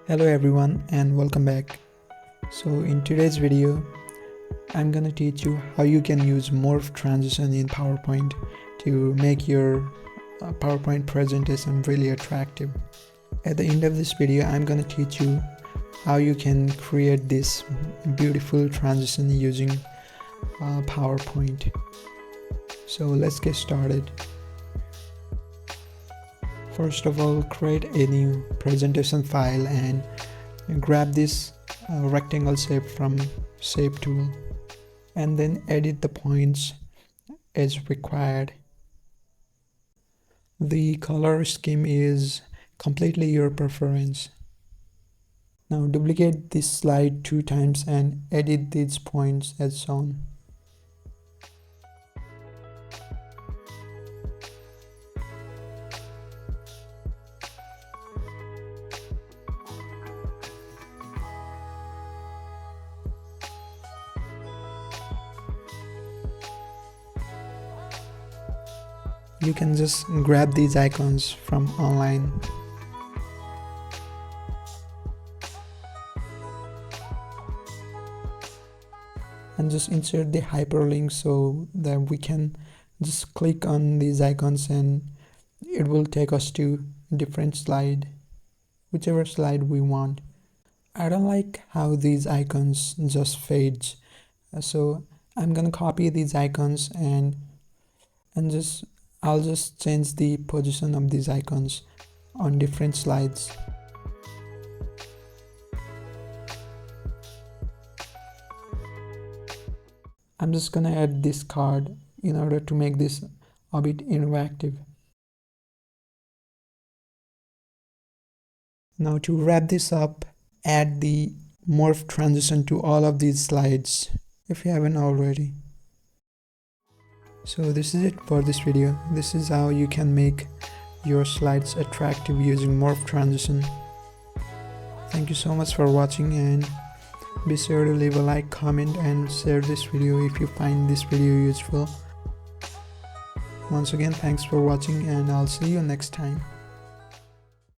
Hello everyone and welcome back. So in today's video I'm gonna teach you how you can use Morph Transition in PowerPoint to make your PowerPoint presentation really attractive. At the end of this video I'm gonna teach you how you can create this beautiful transition using PowerPoint. So let's get started. First of all, create a new presentation file and grab this rectangle shape from Shape tool and then edit the points as required. The color scheme is completely your preference. Now duplicate this slide 2 times and edit these points as shown. You can just grab these icons from online. And just insert the hyperlink so that we can just click on these icons and it will take us to a different slide, whichever slide we want. I don't like how these icons just fades, so I'm gonna copy these icons and I'll just change the position of these icons on different slides. I'm just gonna add this card in order to make this a bit interactive. Now to wrap this up, add the Morph Transition to all of these slides if you haven't already. So this is it for this video. This is how you can make your slides attractive using Morph Transition. Thank you so much for watching and be sure to leave a like, comment and share this video if you find this video useful. Once again, thanks for watching and I'll see you next time.